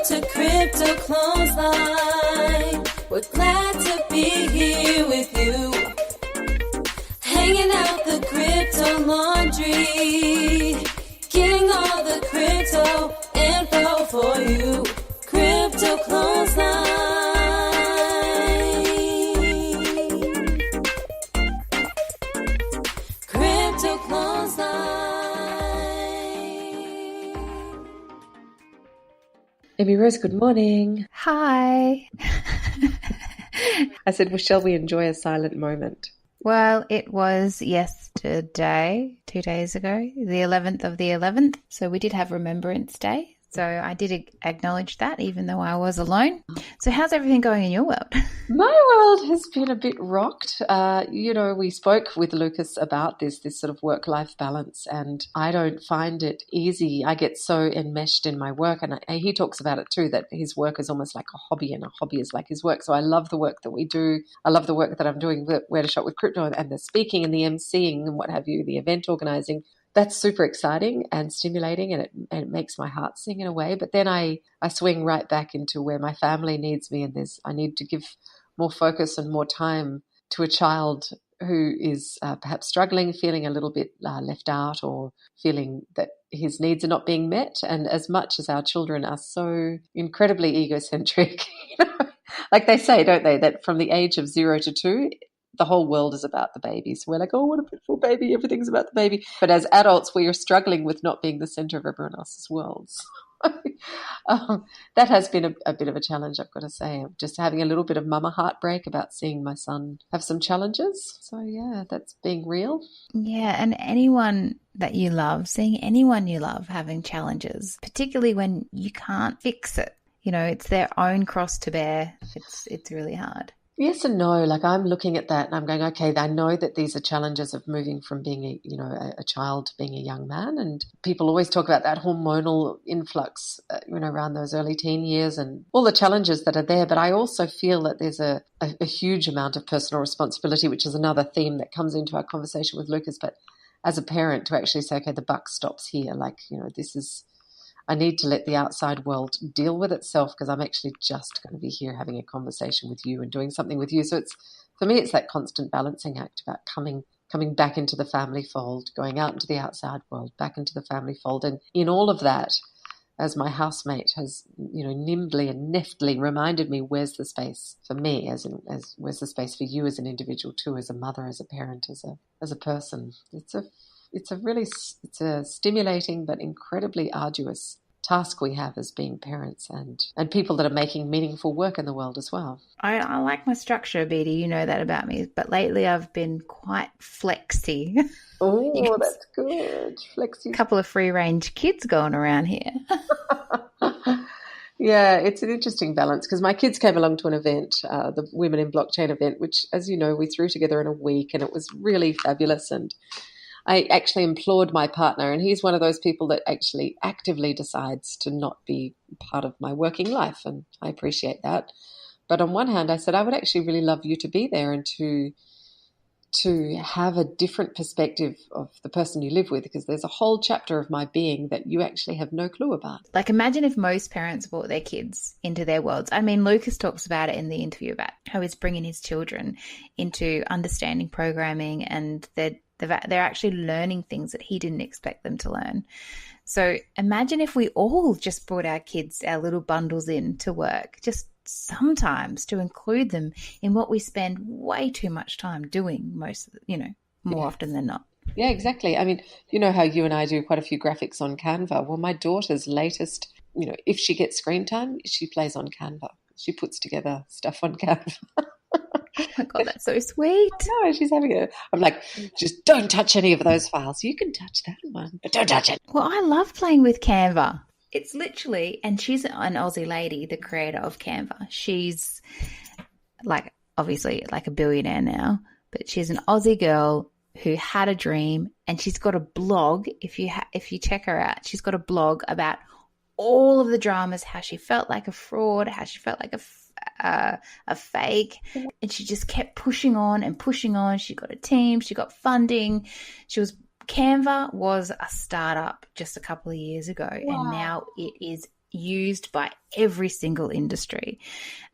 to Crypto Clothesline. We're glad to be here with you. Hanging out the crypto laundry. Getting all the crypto info for you. Crypto Clothesline. Crypto Clothesline. Amy Rose, good morning. Hi. I said, well, shall we enjoy a silent moment? Well, it was yesterday, 2 days ago, the 11th of the 11th. So we did have Remembrance Day. So I did acknowledge that even though I was alone. So how's everything going in your world? My world has been a bit rocked. We spoke with Lucas about this sort of work-life balance, and I don't find it easy. I get so enmeshed in my work, and he talks about it too, that his work is almost like a hobby and a hobby is like his work. So I love the work that we do. I love the work that I'm doing, Where to Shop with Crypto, and the speaking and the emceeing and what have you, the event organizing. That's super exciting and stimulating, and it makes my heart sing in a way. But then I swing right back into where my family needs me, and I need to give more focus and more time to a child who is perhaps struggling, feeling a little bit left out, or feeling that his needs are not being met. And as much as our children are so incredibly egocentric, like they say, don't they, that from the age of 0 to 2, the whole world is about the baby. So we're like, oh, what a beautiful baby. Everything's about the baby. But as adults, we are struggling with not being the center of everyone else's worlds. That has been a bit of a challenge, I've got to say. Just having a little bit of mama heartbreak about seeing my son have some challenges. So, yeah, that's being real. Yeah, and anyone that you love, seeing anyone you love having challenges, particularly when you can't fix it. It's their own cross to bear. It's really hard. Yes and no. Like, I'm looking at that and I'm going, okay, I know that these are challenges of moving from being a child to being a young man, and people always talk about that hormonal influx, around those early teen years and all the challenges that are there. But I also feel that there's a huge amount of personal responsibility, which is another theme that comes into our conversation with Lucas. But as a parent, to actually say, okay, the buck stops here. Like, I need to let the outside world deal with itself, because I'm actually just going to be here having a conversation with you and doing something with you. So for me, it's that constant balancing act about coming back into the family fold, going out into the outside world, back into the family fold. And in all of that, as my housemate has, nimbly and neftly reminded me, where's the space for me, as where's the space for you as an individual too, as a mother, as a parent, as a person. It's a stimulating but incredibly arduous task we have as being parents and people that are making meaningful work in the world as well. I like my structure, Beatty. You know that about me. But lately I've been quite flexy. Oh, that's good. Flexy. A couple of free-range kids going around here. Yeah, it's an interesting balance, because my kids came along to an event, the Women in Blockchain event, which, as you know, we threw together in a week, and it was really fabulous. And I actually implored my partner, and he's one of those people that actually actively decides to not be part of my working life, and I appreciate that. But on one hand, I said, I would actually really love you to be there and to have a different perspective of the person you live with, because there's a whole chapter of my being that you actually have no clue about. Like, imagine if most parents brought their kids into their worlds. I mean, Lucas talks about it in the interview about how he's bringing his children into understanding programming, and they're actually learning things that he didn't expect them to learn. So imagine if we all just brought our kids, our little bundles in to work, just sometimes to include them in what we spend way too much time doing more often than not. Yeah, exactly. I mean, you know how you and I do quite a few graphics on Canva. Well, my daughter's latest, if she gets screen time, she plays on Canva. She puts together stuff on Canva. Oh my God, that's so sweet. No, she's having it. I'm like, just don't touch any of those files. You can touch that one, but don't touch it. Well, I love playing with Canva. It's literally, and she's an Aussie lady, the creator of Canva. She's obviously a billionaire now, but she's an Aussie girl who had a dream, and she's got a blog. If you check her out, she's got a blog about all of the dramas, how she felt like a fraud, how she felt like a fake, and she just kept pushing on and pushing on. She got a team, she got funding. Canva was a startup just a couple of years ago, and now it is used by every single industry.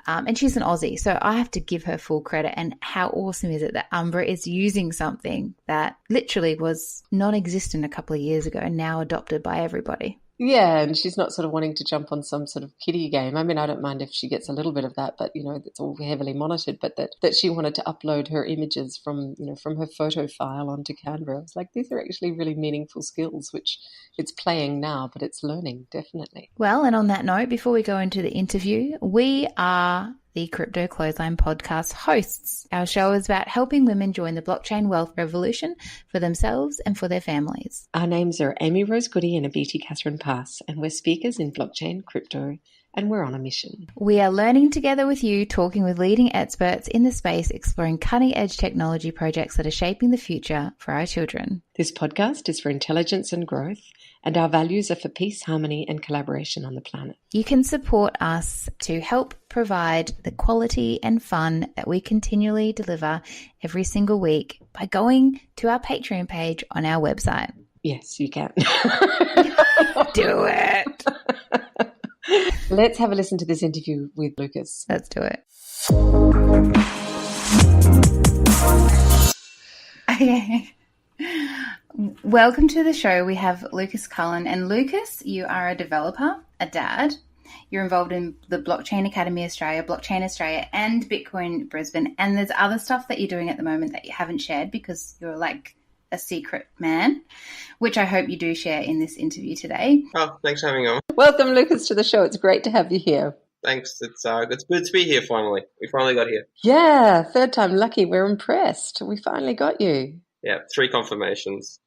And she's an Aussie, so I have to give her full credit. And how awesome is it that Umbra is using something that literally was non-existent a couple of years ago and now adopted by everybody? Yeah, and she's not sort of wanting to jump on some sort of kiddie game. I mean, I don't mind if she gets a little bit of that, but, it's all heavily monitored. But that she wanted to upload her images from her photo file onto Canva. I was like, these are actually really meaningful skills, which it's playing now, but it's learning, definitely. Well, and on that note, before we go into the interview, we are the Crypto Clothesline podcast hosts. Our show is about helping women join the blockchain wealth revolution for themselves and for their families. Our names are amy-rosegoodey and Abiti Catherine Pass, and we're speakers in blockchain, crypto, and we're on a mission. We are learning together with you, talking with leading experts in the space, exploring cutting-edge technology projects that are shaping the future for our children. This podcast is for intelligence and growth, and our values are for peace, harmony, and collaboration on the planet. You can support us to help provide the quality and fun that we continually deliver every single week by going to our Patreon page on our website. Yes, you can. Do it. Let's have a listen to this interview with Lucas. Let's do it. Okay. Welcome to the show. We have Lucas Cullen. And Lucas, you are a developer, a dad. You're involved in the Blockchain Academy Australia, Blockchain Australia, and Bitcoin Brisbane. And there's other stuff that you're doing at the moment that you haven't shared because you're like a secret man, which I hope you do share in this interview today. Oh, thanks for having me on. Welcome, Lucas, to the show. It's great to have you here. Thanks. It's good to be here finally. We finally got here. Yeah, third time lucky. We're impressed. We finally got you. Yeah, 3 confirmations.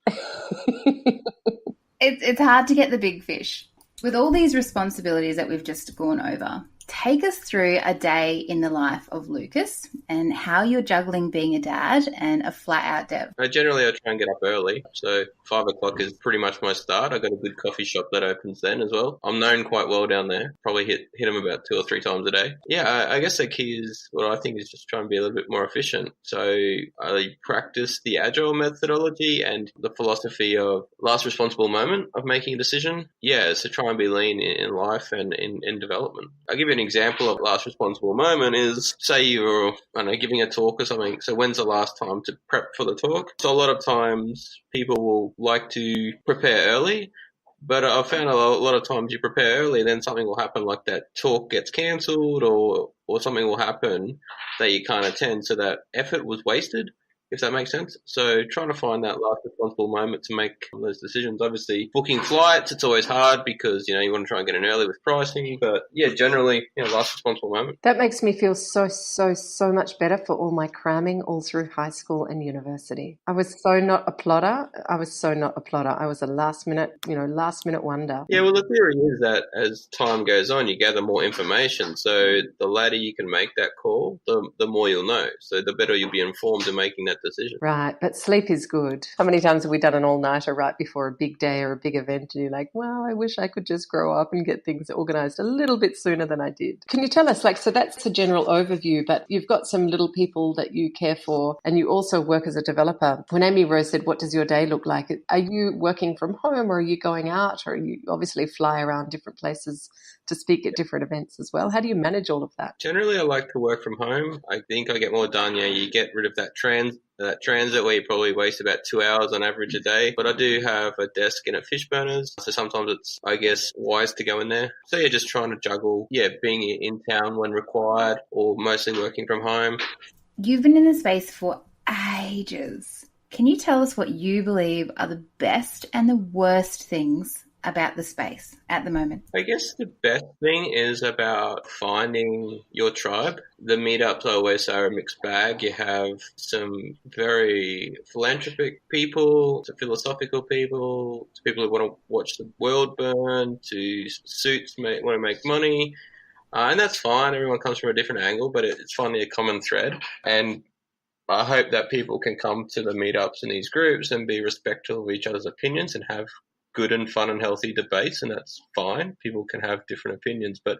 It's hard to get the big fish. With all these responsibilities that we've just gone over, take us through a day in the life of Lucas and how you're juggling being a dad and a flat-out dev. I try and get up early, so 5 o'clock is pretty much my start. I've got a good coffee shop that opens then as well. I'm known quite well down there. Probably hit them about 2 or 3 times a day. Yeah, I guess the key is what I think is just trying to be a little bit more efficient. So I practice the agile methodology and the philosophy of last responsible moment of making a decision. Yeah, so try and be lean in life and in development. I'll give you an example of last responsible moment is, say you're, giving a talk or something. So when's the last time to prep for the talk? So a lot of times people will like to prepare early, but I've found a lot of times you prepare early, then something will happen like that talk gets cancelled or something will happen that you can't attend. So that effort was wasted, if that makes sense. So trying to find that last responsible moment to make those decisions. Obviously, booking flights, it's always hard because, you want to try and get in early with pricing. But yeah, generally, last responsible moment. That makes me feel so much better for all my cramming all through high school and university. I was so not a plotter. I was a last minute wonder. Yeah, well, the theory is that as time goes on, you gather more information. So the later you can make that call, the more you'll know. So the better you'll be informed in making that decision. Right, but sleep is good. How many times have we done an all-nighter right before a big day or a big event and you're like, well, I wish I could just grow up and get things organised a little bit sooner than I did. Can you tell us, so that's a general overview, but you've got some little people that you care for and you also work as a developer. When Amy Rose said, what does your day look like? Are you working from home or are you going out or you obviously fly around different places to speak at different events as well? How do you manage all of that? Generally, I like to work from home. I think I get more done. You get rid of that transit where you probably waste about 2 hours on average a day. But I do have a desk in at Fishburners, so sometimes it's, I guess, wise to go in there. So yeah, just trying to juggle, being in town when required or mostly working from home. You've been in the space for ages. Can you tell us what you believe are the best and the worst things about the space at the moment? I guess the best thing is about finding your tribe. The meetups, I always say, are a mixed bag. You have some very philanthropic people, to philosophical people, to people who want to watch the world burn, to suits want to make money. And that's fine. Everyone comes from a different angle, but it's finally a common thread. And I hope that people can come to the meetups in these groups and be respectful of each other's opinions and have good and fun and healthy debates, and that's fine. People can have different opinions, but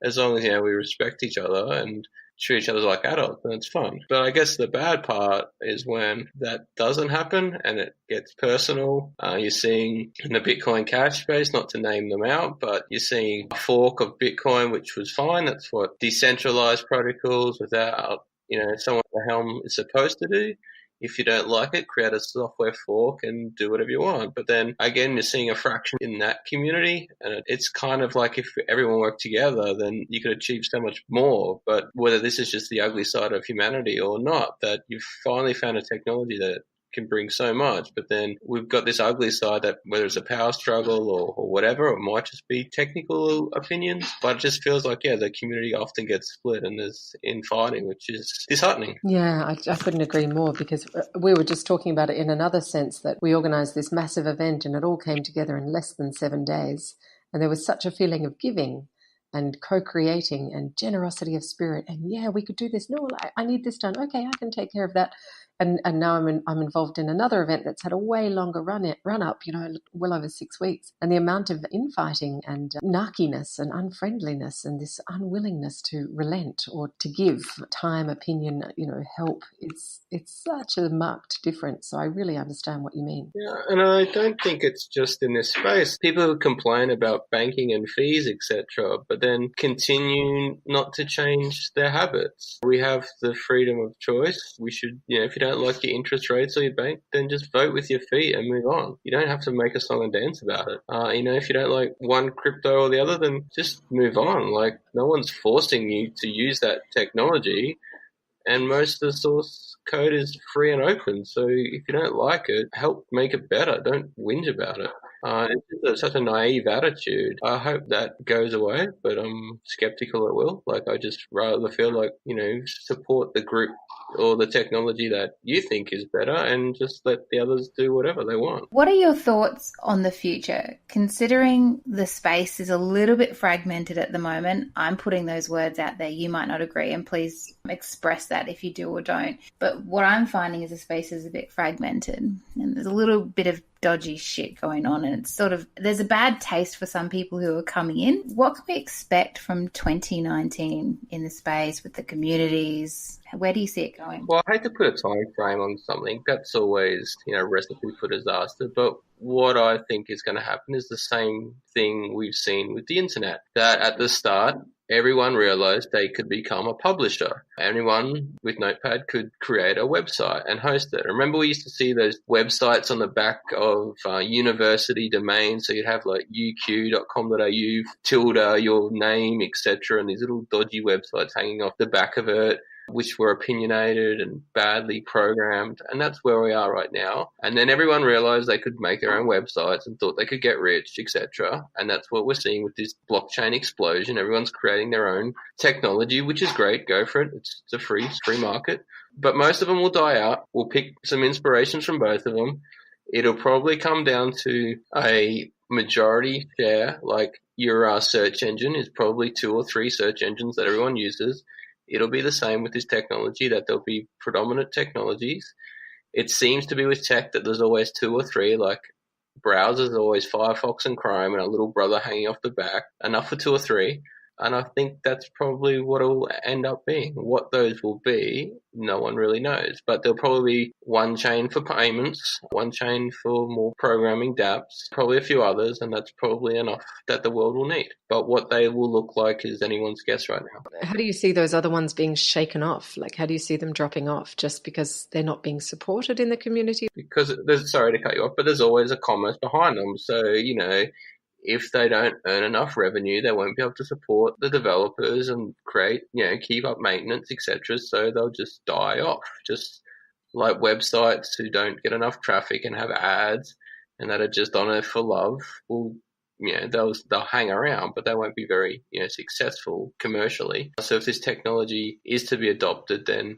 as long as we respect each other and treat each other like adults, and it's fun. But I guess the bad part is when that doesn't happen and it gets personal. You're seeing in the Bitcoin Cash space, not to name them out, but you're seeing a fork of Bitcoin, which was fine. That's what decentralized protocols without, someone at the helm is supposed to do. If you don't like it, create a software fork and do whatever you want. But then again, you're seeing a fraction in that community, and it's kind of like if everyone worked together, then you could achieve so much more. But whether this is just the ugly side of humanity or not, that you've finally found a technology that can bring so much, but then we've got this ugly side that whether it's a power struggle or whatever, it might just be technical opinions, but it just feels like, the community often gets split and there's infighting, which is disheartening. Yeah, I couldn't agree more, because we were just talking about it in another sense, that we organised this massive event and it all came together in less than 7 days, and there was such a feeling of giving and co-creating and generosity of spirit, and we could do this. No, I need this done. Okay, I can take care of that. And now I'm involved in another event that's had a way longer run up, well over 6 weeks. And the amount of infighting and narkiness and unfriendliness and this unwillingness to relent or to give time, opinion, help, it's such a marked difference. So I really understand what you mean. Yeah, and I don't think it's just in this space. People who complain about banking and fees, etc., but then continue not to change their habits. We have the freedom of choice. We should, if you don't like your interest rates or your bank, then just vote with your feet and move on. You don't have to make a song and dance about it. If you don't like one crypto or the other, then just move on. Like, no one's forcing you to use that technology, and most of the source code is free and open. So if you don't like it, help make it better. Don't whinge about it. It's such a naive attitude. I hope that goes away, but I'm skeptical it will. Like, I just rather feel like, support the group or the technology that you think is better and just let the others do whatever they want. What are your thoughts on the future? Considering the space is a little bit fragmented at the moment, I'm putting those words out there. You might not agree, and please express that if you do or don't. But what I'm finding is the space is a bit fragmented, and there's a little bit of dodgy shit going on, and it's there's a bad taste for some people who are coming in. What can we expect from 2019 in the space with the communities? Where do you see it going? Well, I hate to put a time frame on something. That's always, recipe for disaster. But what I think is going to happen is the same thing we've seen with the internet. That at the start, everyone realized they could become a publisher. Anyone with Notepad could create a website and host it. Remember, we used to see those websites on the back of university domains. So you'd have like uq.com.au, tilde, your name, etc., and these little dodgy websites hanging off the back of it, which were opinionated and badly programmed. And that's where we are right now. And then everyone realized they could make their own websites and thought they could get rich, etc. And that's what we're seeing with this blockchain explosion. Everyone's creating their own technology, which is great. Go for it. It's a free market. But most of them will die out. We'll pick some inspirations from both of them. It'll probably come down to a majority share, like your search engine is probably 2 or 3 search engines that everyone uses. It'll be the same with this technology, that there'll be predominant technologies. It seems to be with tech that there's always 2 or 3, like browsers are always Firefox and Chrome and a little brother hanging off the back, enough for 2 or 3. And I think that's probably what it will end up being. What those will be, no one really knows. But there'll probably be one chain for payments, one chain for more programming dApps, probably a few others, and that's probably enough that the world will need. But what they will look like is anyone's guess right now. How do you see those other ones being shaken off? Like, how do you see them dropping off just because they're not being supported in the community? Because sorry to cut you off, but there's always a commerce behind them. So, if they don't earn enough revenue, they won't be able to support the developers and create, keep up maintenance, etc. So they'll just die off. Just like websites who don't get enough traffic and have ads and that are just on it for love will, they'll hang around, but they won't be very, successful commercially. So if this technology is to be adopted, then,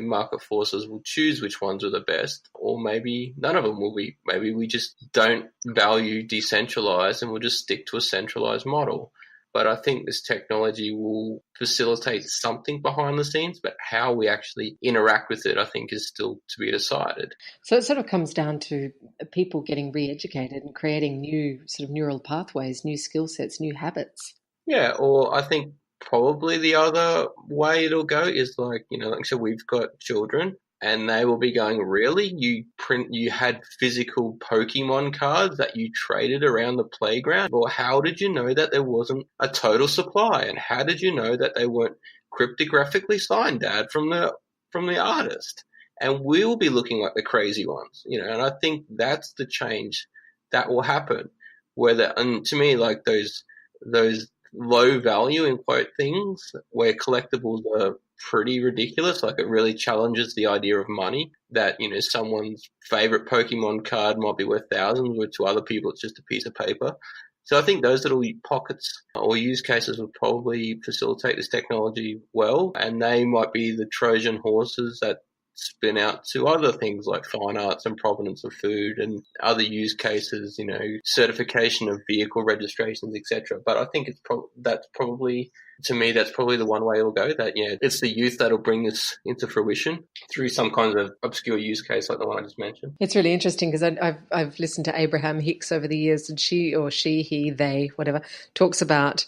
market forces will choose which ones are the best, or maybe none of them will be. Maybe we just don't value decentralized and we'll just stick to a centralized model. But I think this technology will facilitate something behind the scenes, but how we actually interact with it, I think, is still to be decided. So it sort of comes down to people getting re-educated and creating new sort of neural pathways, new skill sets, new habits. Yeah, or I think probably the other way it'll go is like, like so we've got children and they will be going, really? You had physical Pokemon cards that you traded around the playground? Well, how did you know that there wasn't a total supply? And how did you know that they weren't cryptographically signed, Dad, from the artist? And we'll be looking like the crazy ones, and I think that's the change that will happen. And to me, like those low value in quote things where collectibles are pretty ridiculous, like it really challenges the idea of money, that someone's favorite Pokemon card might be worth thousands, where to other people it's just a piece of paper. So I think those little pockets or use cases will probably facilitate this technology well, and they might be the Trojan horses that spin out to other things like fine arts and provenance of food and other use cases, certification of vehicle registrations, etc. But I think that's probably the one way it'll go, that it's the youth that'll bring this into fruition through some kind of obscure use case like the one I just mentioned. It's really interesting because I've listened to Abraham Hicks over the years, and he, whatever, talks about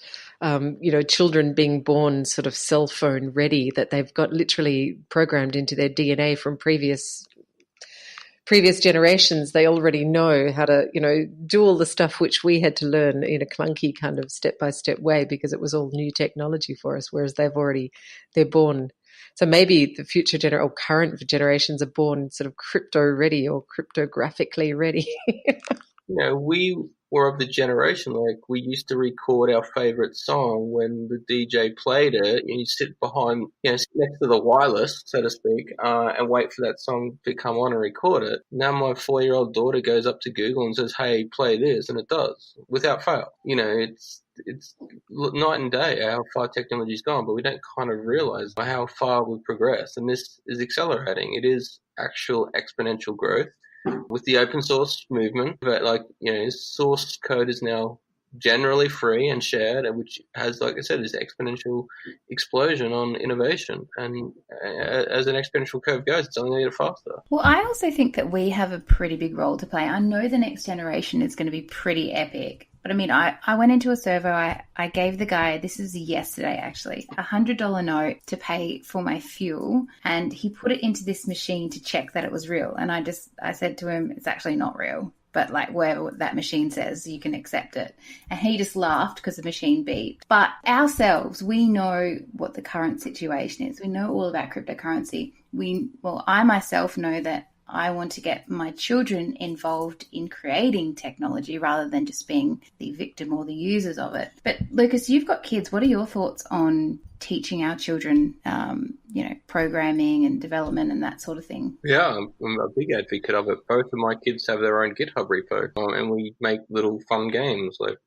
children being born sort of cell phone ready, that they've got literally programmed into their DNA from previous generations. They already know how to, do all the stuff which we had to learn in a clunky kind of step-by-step way because it was all new technology for us, whereas they're born. So maybe the future or current generations are born sort of crypto ready or cryptographically ready. We were of the generation, like we used to record our favorite song when the DJ played it, and you sit behind, sit next to the wireless, so to speak, and wait for that song to come on and record it. Now my 4-year-old daughter goes up to Google and says, "Hey, play this," and it does without fail. It's night and day how far technology's gone, but we don't kind of realize how far we've progressed, and this is accelerating. It is actual exponential growth. With the open source movement, but source code is now generally free and shared, which has, like I said, this exponential explosion on innovation. And as an exponential curve goes, it's only going to get faster. Well, I also think that we have a pretty big role to play. I know the next generation is going to be pretty epic. But I mean, I went into a servo, I gave the guy, this is yesterday actually, $100 note to pay for my fuel, and he put it into this machine to check that it was real. And I said to him, it's actually not real, but like wherever that machine says, you can accept it. And he just laughed because the machine beeped. But ourselves, we know what the current situation is. We know all about cryptocurrency. I myself know that I want to get my children involved in creating technology rather than just being the victim or the users of it. But Lucas, you've got kids. What are your thoughts on teaching our children, programming and development and that sort of thing? Yeah, I'm a big advocate of it. Both of my kids have their own GitHub repo, and we make little fun games. Like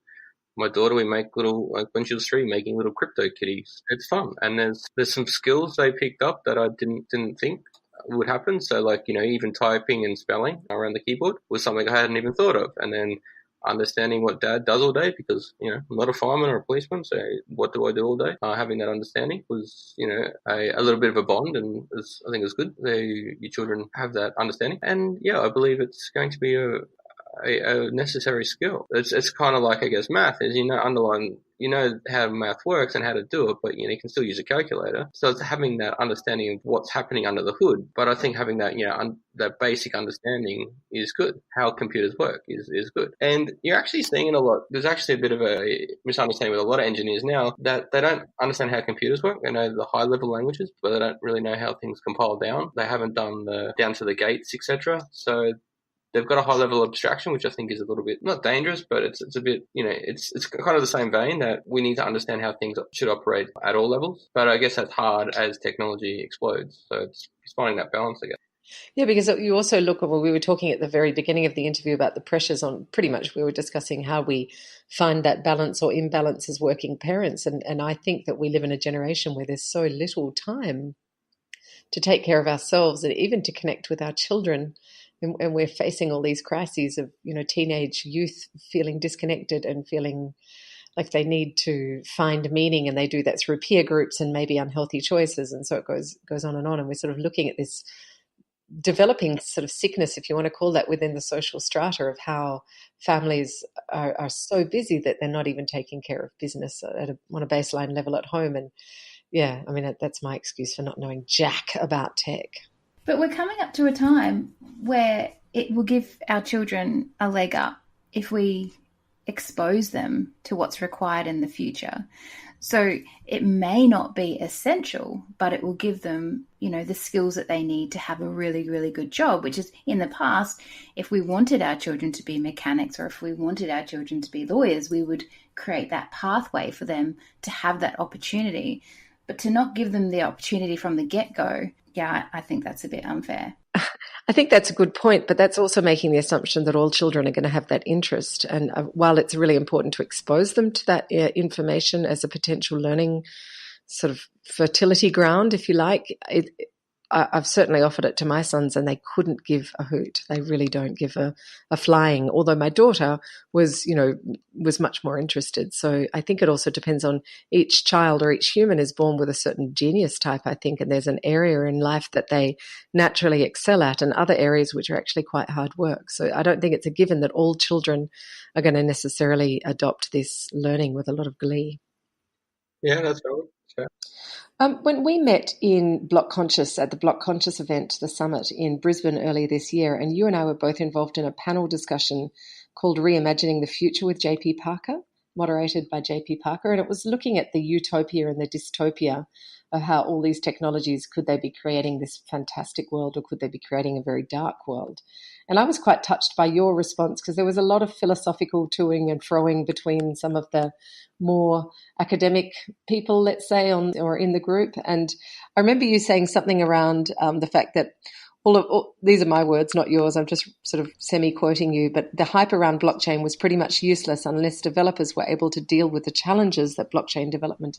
my daughter, we make little, like when she was 3, making little crypto kitties. It's fun, and there's some skills they picked up that I didn't think would happen. So even typing and spelling around the keyboard was something I hadn't even thought of. And then understanding what Dad does all day, because I'm not a fireman or a policeman, so what do I do all day? Having that understanding was a little bit of a bond, and I think it's good that your children have that understanding. And I believe it's going to be a necessary skill. It's kind of like, I guess, math is, underlying, how math works and how to do it, but you can still use a calculator. So it's having that understanding of what's happening under the hood. But I think having that, that basic understanding is good. How computers work is good. And you're actually seeing it a lot. There's actually a bit of a misunderstanding with a lot of engineers now that they don't understand how computers work. They know the high level languages, but they don't really know how things compile down. They haven't done the down to the gates, etc. So they've got a high level of abstraction, which I think is a little bit not dangerous, but it's a bit, it's kind of the same vein that we need to understand how things should operate at all levels. But I guess that's hard as technology explodes. So it's finding that balance, I guess. Yeah, because you also look at, we were talking at the very beginning of the interview about the pressures on, pretty much we were discussing how we find that balance or imbalance as working parents. And I think that we live in a generation where there's so little time to take care of ourselves and even to connect with our children. And we're facing all these crises of, teenage youth feeling disconnected and feeling like they need to find meaning, and they do that through peer groups and maybe unhealthy choices. And so it goes on. And we're sort of looking at this developing sort of sickness, if you want to call that, within the social strata of how families are so busy that they're not even taking care of business on a baseline level at home. And yeah, I mean, that's my excuse for not knowing jack about tech. But we're coming up to a time where it will give our children a leg up if we expose them to what's required in the future. So it may not be essential, but it will give them, the skills that they need to have a really, really good job, which is in the past, if we wanted our children to be mechanics or if we wanted our children to be lawyers, we would create that pathway for them to have that opportunity. But to not give them the opportunity from the get-go, yeah, I think that's a bit unfair. I think that's a good point, but that's also making the assumption that all children are going to have that interest. And while it's really important to expose them to that information as a potential learning sort of fertility ground, if you like, I've certainly offered it to my sons and they couldn't give a hoot. They really don't give a flying, although my daughter was much more interested. So I think it also depends on each child, or each human is born with a certain genius type, I think, and there's an area in life that they naturally excel at and other areas which are actually quite hard work. So I don't think it's a given that all children are going to necessarily adopt this learning with a lot of glee. Yeah, that's right. Sure. When we met in Block Conscious at the Block Conscious event, the summit in Brisbane earlier this year, and you and I were both involved in a panel discussion called Reimagining the Future with JP Parker, moderated by JP Parker, and it was looking at the utopia and the dystopia of how all these technologies, could they be creating this fantastic world or could they be creating a very dark world? And I was quite touched by your response because there was a lot of philosophical toing and froing between some of the more academic people, let's say, or in the group. And I remember you saying something around the fact that these are my words, not yours. I'm just sort of semi-quoting you, but the hype around blockchain was pretty much useless unless developers were able to deal with the challenges that blockchain development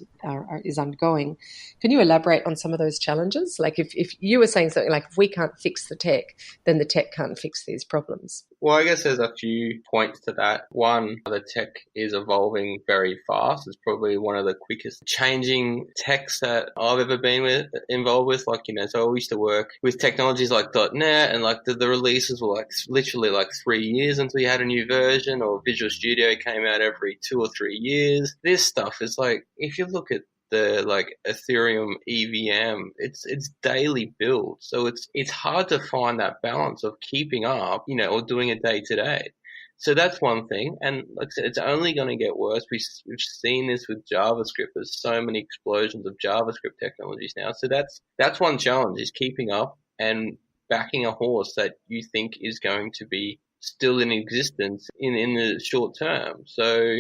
is undergoing. Can you elaborate on some of those challenges? Like if you were saying something like, if we can't fix the tech, then the tech can't fix these problems. Well, I guess there's a few points to that. One, the tech is evolving very fast. It's probably one of the quickest changing techs that I've ever been involved with. So I used to work with technologies like .NET, and the releases were literally 3 years until you had a new version, or Visual Studio came out every 2 or 3 years. This stuff is if you look at the Ethereum EVM, it's daily build. So it's hard to find that balance of keeping up, or doing it day to day. So that's one thing. And like I said, it's only going to get worse. We've seen this with JavaScript. There's so many explosions of JavaScript technologies now. So that's one challenge, is keeping up and backing a horse that you think is going to be still in existence in the short term. So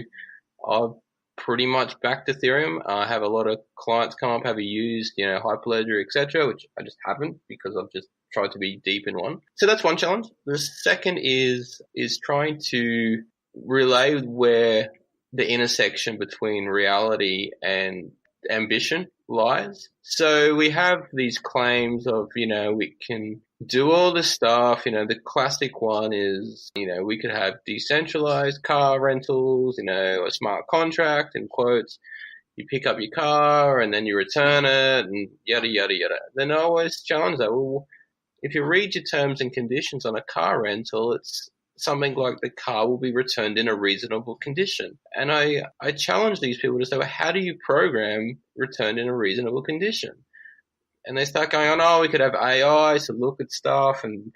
I've pretty much backed Ethereum. I have a lot of clients come up, have used, Hyperledger, etc., which I just haven't because I've just tried to be deep in one. So that's one challenge. The second is trying to relay where the intersection between reality and ambition lies. So we have these claims of, we can do all this stuff. The classic one is, we could have decentralized car rentals, a smart contract, in quotes. You pick up your car and then you return it and yada, yada, yada. Then I always challenge that. Well, if you read your terms and conditions on a car rental, it's something like the car will be returned in a reasonable condition. And I challenge these people to say, well, how do you program returned in a reasonable condition? And they start going on, we could have AI to look at stuff and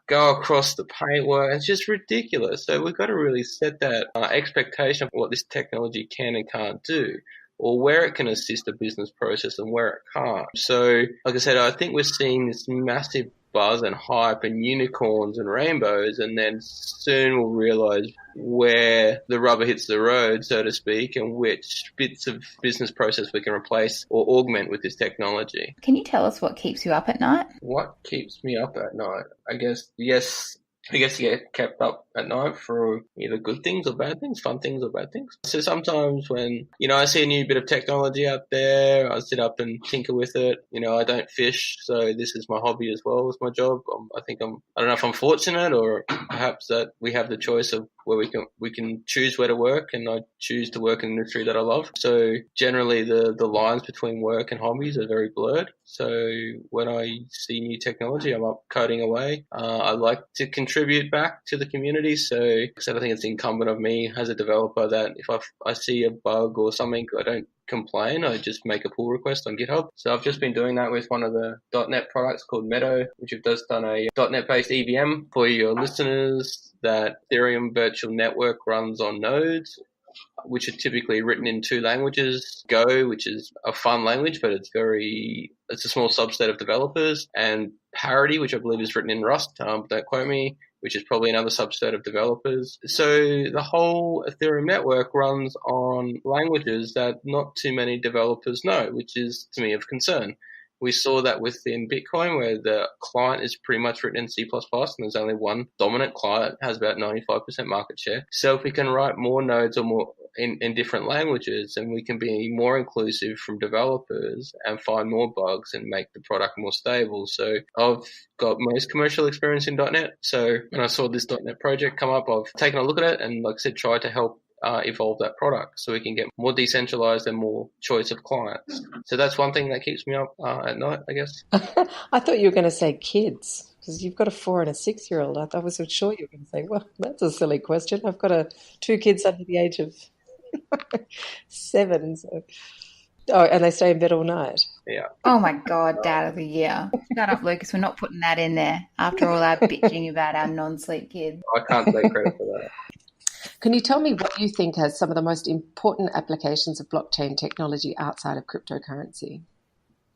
go across the paintwork. It's just ridiculous. So we've got to really set that expectation of what this technology can and can't do, or where it can assist a business process and where it can't. So, like I said, I think we're seeing this massive buzz and hype and unicorns and rainbows, and then soon we'll realize where the rubber hits the road, so to speak, and which bits of business process we can replace or augment with this technology. Can you tell us what keeps you up at night? What keeps me up at night? I guess you get kept up at night for either good things or bad things, fun things or bad things. So sometimes when, I see a new bit of technology out there, I sit up and tinker with it. I don't fish, so this is my hobby as well as my job. I don't know if I'm fortunate, or perhaps that we have the choice of where we can choose where to work, and I choose to work in an industry that I love. So generally the lines between work and hobbies are very blurred. So when I see new technology, I'm up coding away. I like to contribute back to the community. So I think it's incumbent of me as a developer that if I see a bug or something, I don't complain. I just make a pull request on GitHub. So I've just been doing that with one of the .NET products called Meadow, which have just done a .NET-based EVM for your listeners. That Ethereum virtual network runs on nodes, which are typically written in two languages. Go, which is a fun language, but it's a small subset of developers, and Parity, which I believe is written in Rust, don't quote me, which is probably another subset of developers. So the whole Ethereum network runs on languages that not too many developers know, which is, to me, of concern. We saw that within Bitcoin, where the client is pretty much written in C++, and there's only one dominant client, has about 95% market share. So if we can write more nodes or more in different languages, and we can be more inclusive from developers and find more bugs and make the product more stable. So I've got most commercial experience in .NET. So when I saw this .NET project come up, I've taken a look at it and, like I said, tried to help evolve that product so we can get more decentralized and more choice of clients. So that's one thing that keeps me up at night, I guess. I thought you were going to say kids, because you've got a 4 and a 6-year-old. I was sure you were going to say, well, that's a silly question. I've got 2 kids under the age of 7. So. Oh, and they stay in bed all night. Yeah. Oh my God, Dad of the Year. Shut up, Lucas. We're not putting that in there after all our bitching about our non-sleep kids. I can't take credit for that. Can you tell me what you think has some of the most important applications of blockchain technology outside of cryptocurrency?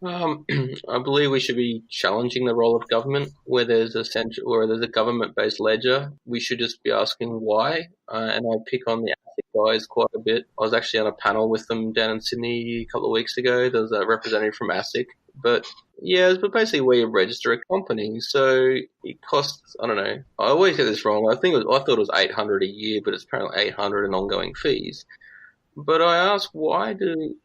I believe we should be challenging the role of government. Where there's a government-based ledger, we should just be asking why. And I pick on the ASIC guys quite a bit. I was actually on a panel with them down in Sydney a couple of weeks ago. There was a representative from ASIC. But basically where you register a company. So it costs, I don't know, I always get this wrong. I thought it was $800 a year, but it's apparently $800 in ongoing fees. But I asked, why do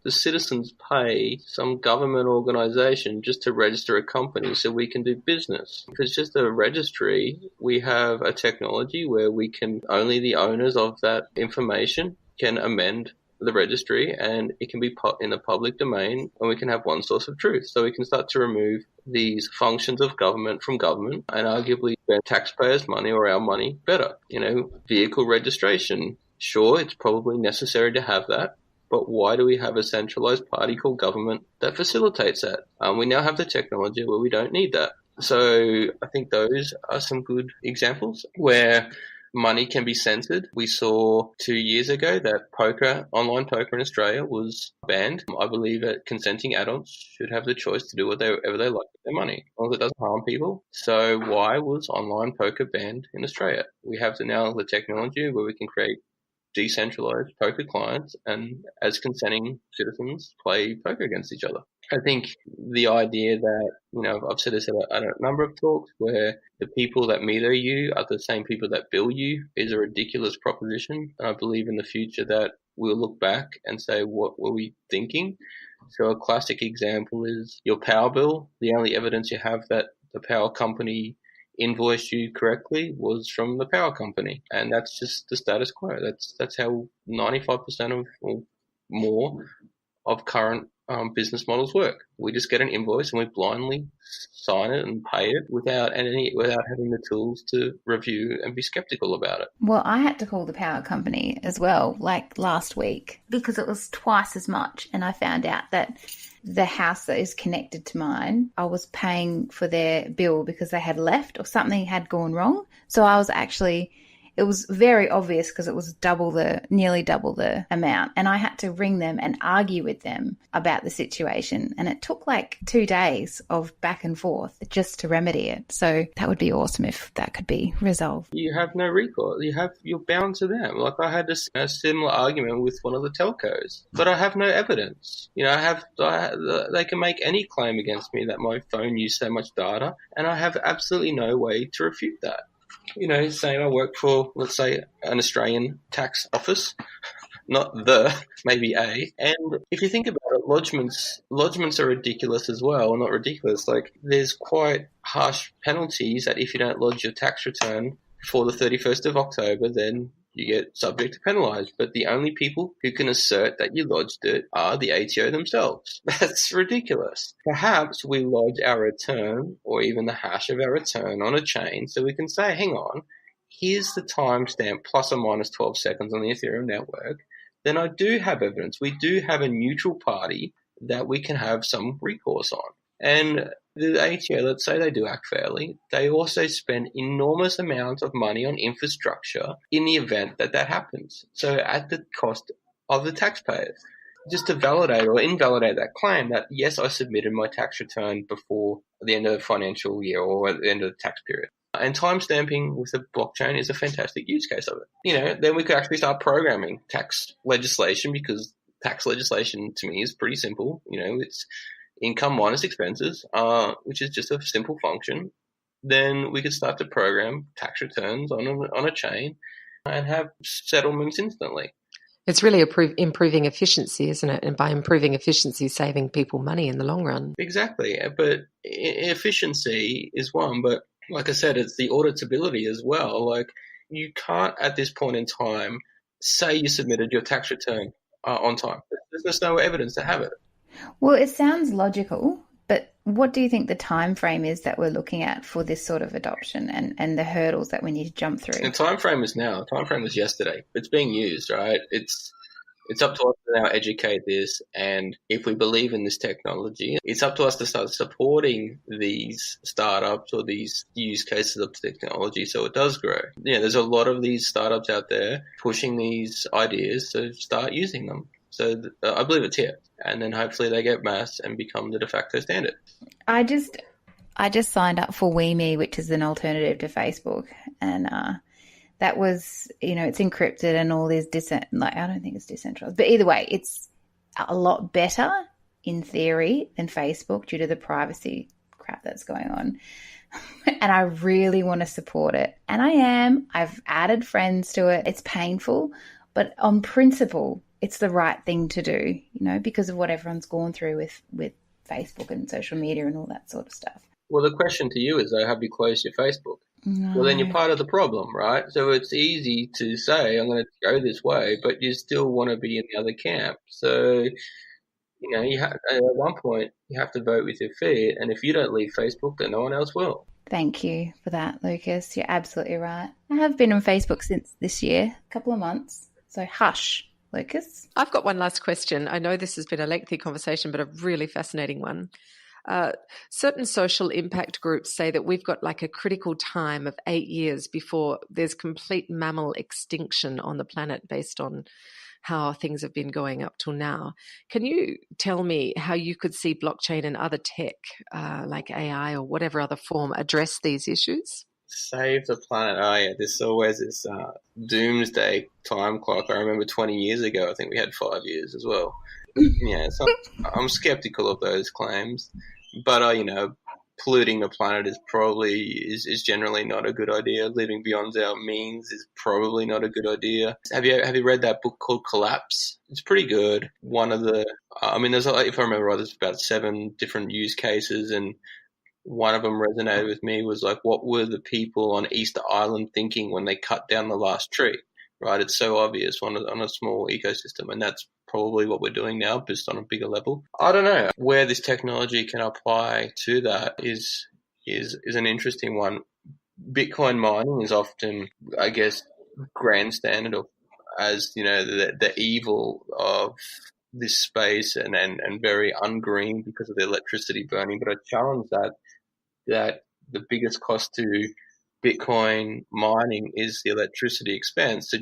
the citizens pay some government organization just to register a company so we can do business? If it's just a registry, we have a technology where only the owners of that information can amend the registry, and it can be in the public domain, and we can have one source of truth. So we can start to remove these functions of government from government and arguably spend taxpayers' money or our money better. Vehicle registration. Sure, it's probably necessary to have that, but why do we have a centralized party called government that facilitates that? We now have the technology where we don't need that. So I think those are some good examples where money can be censored. We saw 2 years ago that online poker in Australia was banned. I believe that consenting adults should have the choice to do whatever they like with their money, as long as it doesn't harm people. So why was online poker banned in Australia? We have now the technology where we can create decentralized poker clients and, as consenting citizens, play poker against each other. I think the idea that, I've said this at a number of talks, where the people that meter you are the same people that bill you is a ridiculous proposition. And I believe in the future that we'll look back and say, what were we thinking? So a classic example is your power bill. The only evidence you have that the power company invoiced you correctly was from the power company. And that's just the status quo. That's how 95% of or more of current business models work. We just get an invoice and we blindly sign it and pay it without having the tools to review and be skeptical about it. Well, I had to call the power company as well, like last week, because it was twice as much. And I found out that the house that is connected to mine, I was paying for their bill because they had left or something had gone wrong. So it was very obvious because it was nearly double the amount. And I had to ring them and argue with them about the situation. And it took like 2 days of back and forth just to remedy it. So that would be awesome if that could be resolved. You have no recourse. You're bound to them. Like I had a similar argument with one of the telcos, but I have no evidence. They can make any claim against me that my phone used so much data, and I have absolutely no way to refute that. Saying I work for, let's say, an Australian tax office, not maybe a. And if you think about it, lodgements are ridiculous as well. Not ridiculous. Like, there's quite harsh penalties that if you don't lodge your tax return before the 31st of October, then you get subject to penalised. But the only people who can assert that you lodged it are the ATO themselves. That's ridiculous. Perhaps we lodge our return or even the hash of our return on a chain so we can say, hang on, here's the timestamp plus or minus 12 seconds on the Ethereum network. Then I do have evidence. We do have a neutral party that we can have some recourse on. And the ATO, let's say they do act fairly, they also spend enormous amounts of money on infrastructure in the event that that happens. So at the cost of the taxpayers. Just to validate or invalidate that claim that, yes, I submitted my tax return before the end of the financial year or at the end of the tax period. And timestamping with a blockchain is a fantastic use case of it. Then we could actually start programming tax legislation, because tax legislation to me is pretty simple. It's income minus expenses, which is just a simple function. Then we could start to program tax returns on a chain and have settlements instantly. It's really improving efficiency, isn't it? And by improving efficiency, saving people money in the long run. Exactly. But efficiency is one, but like I said, it's the auditability as well. Like, you can't at this point in time say you submitted your tax return on time. There's no evidence to have it. Well, it sounds logical, but what do you think the time frame is that we're looking at for this sort of adoption and the hurdles that we need to jump through? The time frame is now. The time frame was yesterday. It's being used, right? It's up to us to now educate this, and if we believe in this technology, it's up to us to start supporting these startups or these use cases of technology so it does grow. There's a lot of these startups out there pushing these ideas, so start using them. So I believe it's here, and then hopefully they get mass and become the de facto standard. I just signed up for WeMe, which is an alternative to Facebook, and that was, it's encrypted and all this I don't think it's decentralized, but either way, it's a lot better in theory than Facebook due to the privacy crap that's going on. And I really want to support it. And I am. I've added friends to it. It's painful, but on principle, it's the right thing to do, because of what everyone's gone through with Facebook and social media and all that sort of stuff. Well, the question to you is, though, have you closed your Facebook? No. Well, then you're part of the problem, right? So it's easy to say, I'm going to go this way, but you still want to be in the other camp. So, at one point, you have to vote with your feet. And if you don't leave Facebook, then no one else will. Thank you for that, Lucas. You're absolutely right. I have been on Facebook since this year, a couple of months. So hush, Lucas. I've got one last question. I know this has been a lengthy conversation, but a really fascinating one. Certain social impact groups say that we've got like a critical time of 8 years before there's complete mammal extinction on the planet based on how things have been going up till now. Can you tell me how you could see blockchain and other tech, like AI or whatever other form, address these issues? Save the planet. Oh, yeah, there's always this doomsday time clock. I remember 20 years ago, I think we had 5 years as well. So I'm skeptical of those claims, but polluting the planet is generally not a good idea. Living beyond our means is probably not a good idea. Have you read that book called Collapse? It's pretty good. One of the, there's, if I remember right, there's about 7 different use cases, and one of them resonated with me was like, what were the people on Easter Island thinking when they cut down the last tree? Right, it's so obvious on a small ecosystem, and that's probably what we're doing now, just on a bigger level. I don't know where this technology can apply to that is an interesting one. Bitcoin mining is often, I guess, grandstanded as the evil of this space and very ungreen because of the electricity burning. But I challenge that the biggest cost to Bitcoin mining is the electricity expense. So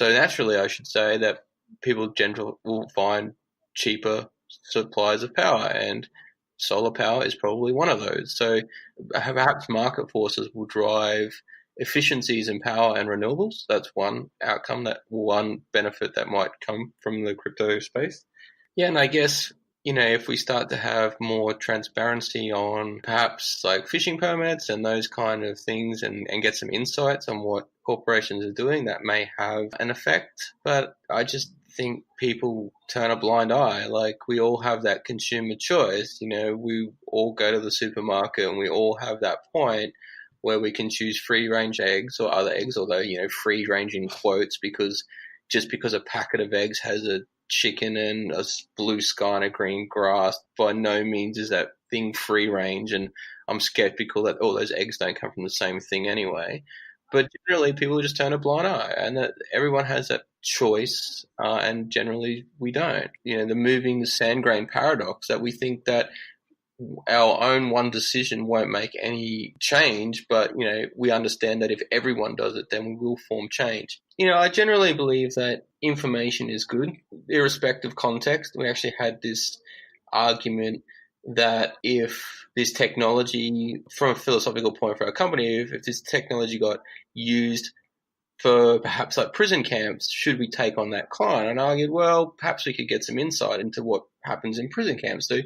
naturally, I should say that people generally will find cheaper supplies of power, and solar power is probably one of those. So perhaps market forces will drive efficiencies in power and renewables. That's one outcome, one benefit that might come from the crypto space. Yeah, and I guess if we start to have more transparency on perhaps like fishing permits and those kind of things and get some insights on what corporations are doing, that may have an effect. But I just think people turn a blind eye. Like, we all have that consumer choice. We all go to the supermarket and we all have that point. where we can choose free-range eggs or other eggs, although, free-range in quotes, because just because a packet of eggs has a chicken and a blue sky and a green grass, by no means is that thing free-range, and I'm skeptical that all those eggs don't come from the same thing anyway. But generally, people just turn a blind eye, and that everyone has that choice, and generally we don't. The moving the sand grain paradox, that we think that our own one decision won't make any change, but, we understand that if everyone does it, then we will form change. I generally believe that information is good, irrespective of context. We actually had this argument that if this technology, from a philosophical point for our company, if this technology got used for perhaps like prison camps, should we take on that client? And I argued, well, perhaps we could get some insight into what happens in prison camps. So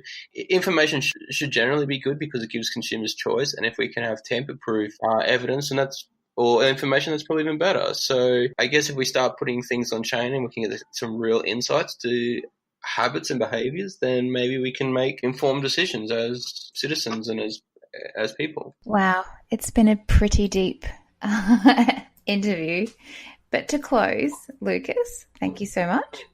information should generally be good because it gives consumers choice. And if we can have tamper-proof evidence, or information, that's probably even better. So I guess if we start putting things on chain and we can get some real insights to habits and behaviors, then maybe we can make informed decisions as citizens and as people. Wow, it's been a pretty deep interview. But to close, Lucas, thank you so much.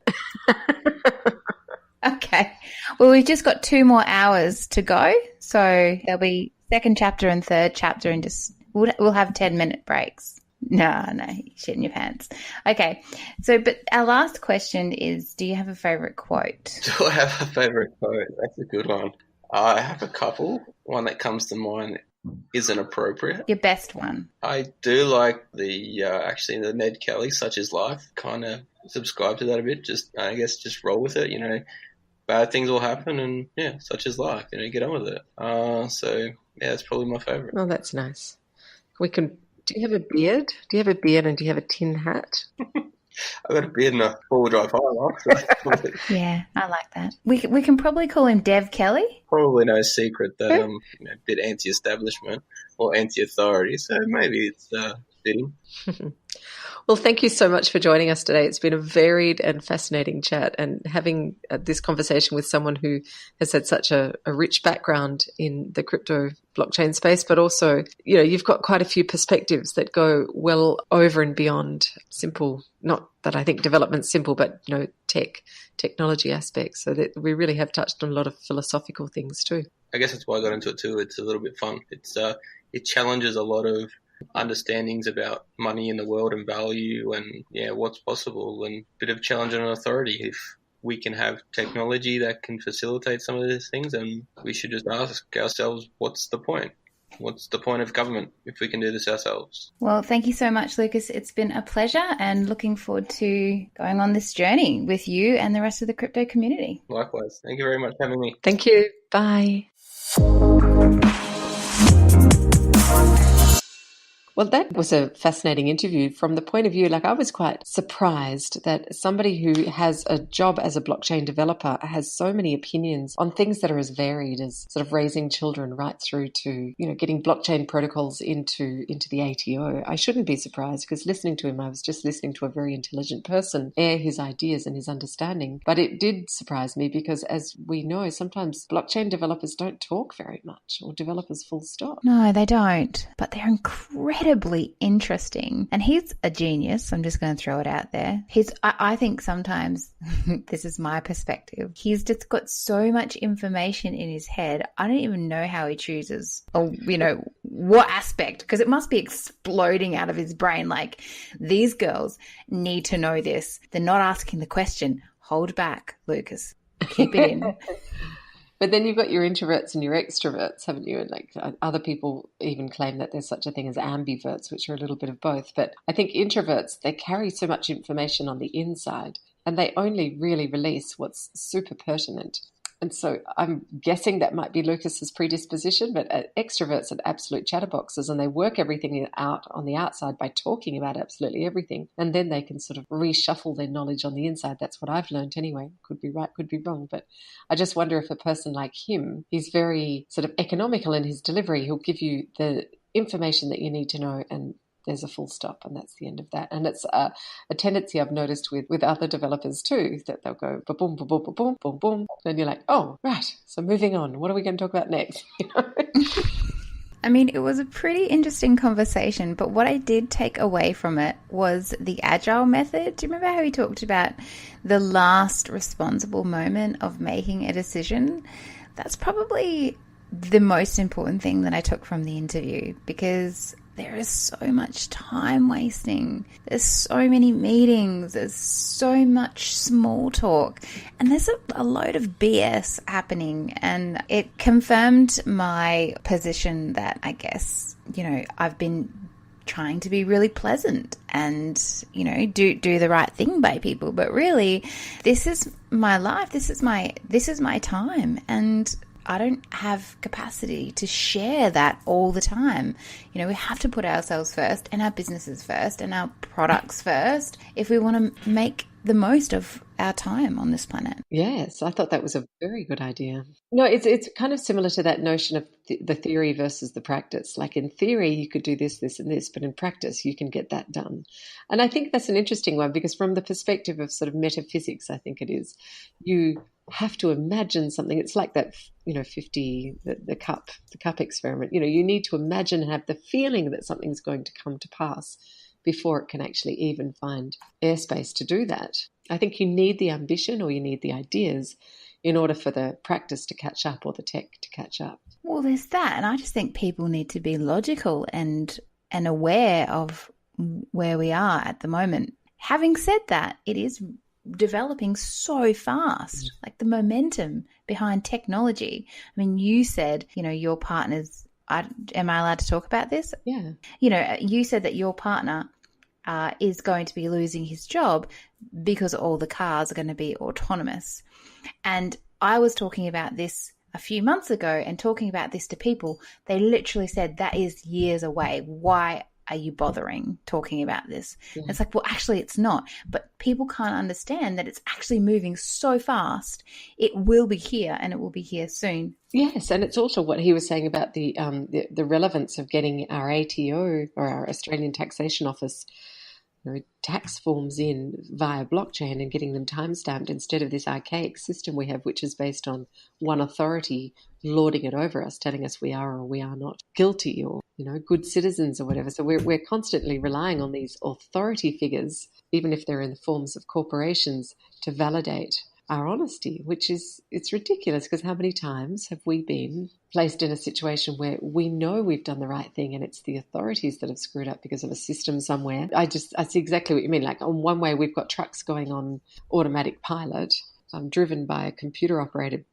Okay. Well, we've just got 2 more hours to go. So there'll be second chapter and third chapter, and just we'll have 10-minute breaks. No, you're shitting your pants. Okay. So, but our last question is, do you have a favorite quote? Do I have a favorite quote? That's a good one. I have a couple. One that comes to mind isn't appropriate. Your best one. I do like the Ned Kelly, Such Is Life. Kind of subscribe to that a bit. Just roll with it. Bad things will happen, and such is life. Get on with it. That's probably my favorite. Oh, that's nice. Do you have a beard? Do you have a beard, and do you have a tin hat? I've got a beard and a four-wheel drive Hilux. Yeah, I like that. We can probably call him Dev Kelly. Probably no secret that I'm a bit anti-establishment or anti-authority, so maybe it's fitting. Well, thank you so much for joining us today. It's been a varied and fascinating chat, and having this conversation with someone who has had such a rich background in the crypto blockchain space, but also, you've got quite a few perspectives that go well over and beyond simple, not that I think development's simple, but, technology aspects, so that we really have touched on a lot of philosophical things too. I guess that's why I got into it too. It's a little bit fun. It challenges a lot of understandings about money in the world and value and what's possible, and a bit of challenge on authority. If we can have technology that can facilitate some of these things, and we should just ask ourselves, what's the point? What's the point of government if we can do this ourselves? Well, thank you so much, Lucas. It's been a pleasure, and looking forward to going on this journey with you and the rest of the crypto community. Likewise. Thank you very much for having me. Thank you. Bye. Well, that was a fascinating interview from the point of view, I was quite surprised that somebody who has a job as a blockchain developer has so many opinions on things that are as varied as sort of raising children right through to, getting blockchain protocols into the ATO. I shouldn't be surprised, because listening to him, I was just listening to a very intelligent person air his ideas and his understanding. But it did surprise me because, as we know, sometimes blockchain developers don't talk very much, or developers full stop. No, they don't. But they're incredibly interesting, and he's a genius. I'm just going to throw it out there. I think sometimes this is my perspective, he's just got so much information in his head. I don't even know how he chooses, or what aspect, because it must be exploding out of his brain. Like, these girls need to know this. They're not asking the question. Hold back, Lucas. Keep it in. But then you've got your introverts and your extroverts, haven't you? And other people even claim that there's such a thing as ambiverts, which are a little bit of both. But I think introverts, they carry so much information on the inside, and they only really release what's super pertinent. And so I'm guessing that might be Lucas's predisposition, but extroverts are absolute chatterboxes, and they work everything out on the outside by talking about absolutely everything. And then they can sort of reshuffle their knowledge on the inside. That's what I've learned anyway. Could be right, could be wrong. But I just wonder if a person like him, he's very sort of economical in his delivery. He'll give you the information that you need to know, and there's a full stop, and that's the end of that. And it's a tendency I've noticed with other developers too, that they'll go boom, boom, boom, boom, boom, boom, boom. Then you're like, oh, right, so moving on. What are we going to talk about next? I mean, it was a pretty interesting conversation, but what I did take away from it was the agile method. Do you remember how he talked about the last responsible moment of making a decision? That's probably the most important thing that I took from the interview, because there is so much time wasting. There's so many meetings. There's so much small talk. And there's a load of BS happening. And it confirmed my position that I guess, I've been trying to be really pleasant and, do the right thing by people. But really, this is my life. This is my time. And I don't have capacity to share that all the time. We have to put ourselves first and our businesses first and our products first if we want to make the most of our time on this planet. Yes, I thought that was a very good idea. No, it's kind of similar to that notion of the theory versus the practice. Like in theory, you could do this, this, and this, but in practice, you can get that done. And I think that's an interesting one, because from the perspective of sort of metaphysics, I think it is, you have to imagine something. It's like that, 50, the cup experiment. You need to imagine and have the feeling that something's going to come to pass before it can actually even find airspace to do that. I think you need the ambition, or you need the ideas, in order for the practice to catch up, or the tech to catch up. Well, there's that. And I just think people need to be logical and aware of where we are at the moment. Having said that, it is developing so fast, like the momentum behind technology. I mean, you said, your partner's, am I allowed to talk about this? Yeah. You said that your partner is going to be losing his job because all the cars are going to be autonomous. And I was talking about this a few months ago and talking about this to people. They literally said, that is years away. Why are you bothering talking about this? Yeah. It's like, well, actually it's not. But people can't understand that it's actually moving so fast. It will be here, and it will be here soon. Yes, and it's also what he was saying about the relevance of getting our ATO, or our Australian Taxation Office, tax forms in via blockchain and getting them time-stamped, instead of this archaic system we have, which is based on one authority lording it over us, telling us we are or we are not guilty, or good citizens or whatever. So we're constantly relying on these authority figures, even if they're in the forms of corporations, to validate our honesty, it's ridiculous, because how many times have we been placed in a situation where we know we've done the right thing and it's the authorities that have screwed up because of a system somewhere? I see exactly what you mean. Like, on one way, we've got trucks going on automatic pilot, driven by a computer operated,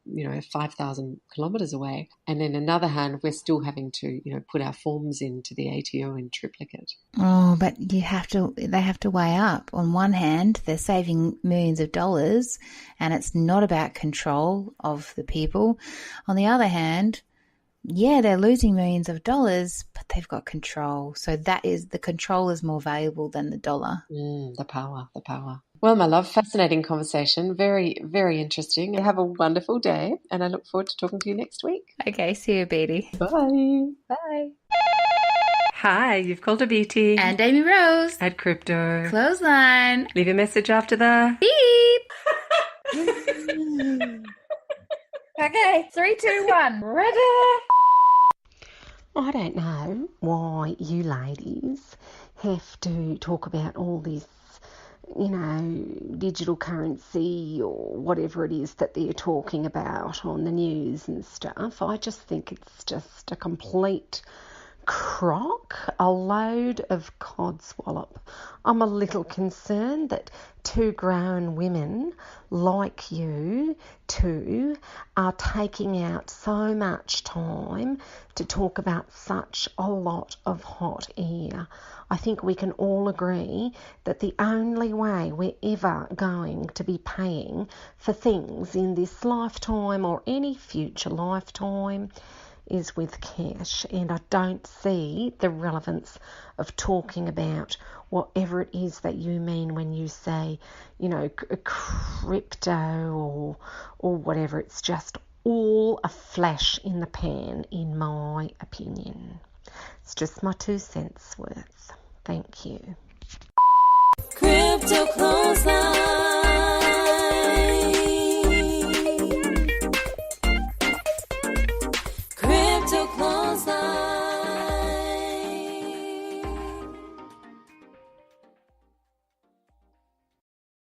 5,000 kilometres away. And in another hand, we're still having to, put our forms into the ATO in triplicate. Oh, but they have to weigh up. On one hand, they're saving millions of dollars, and it's not about control of the people. On the other hand, yeah, they're losing millions of dollars, but they've got control. So the control is more valuable than the dollar. The power. Well, my love, fascinating conversation. Very, very interesting. Have a wonderful day, and I look forward to talking to you next week. Okay, see you, Beatty. Bye. Bye. Hi, you've called a Beatty. And Amy Rose. At Crypto. Clothesline. Leave a message after the beep. Okay, 3, 2, 1. Ready? I don't know why you ladies have to talk about all this, digital currency or whatever it is that they're talking about on the news and stuff. I just think it's just a complete crock, a load of codswallop. I'm a little concerned that two grown women like you two are taking out so much time to talk about such a lot of hot air. I think we can all agree that the only way we're ever going to be paying for things in this lifetime or any future lifetime is with cash, and I don't see the relevance of talking about whatever it is that you mean when you say, crypto or whatever. It's just all a flash in the pan, in my opinion. It's just my 2 cents worth. Thank you. Crypto Clothesline.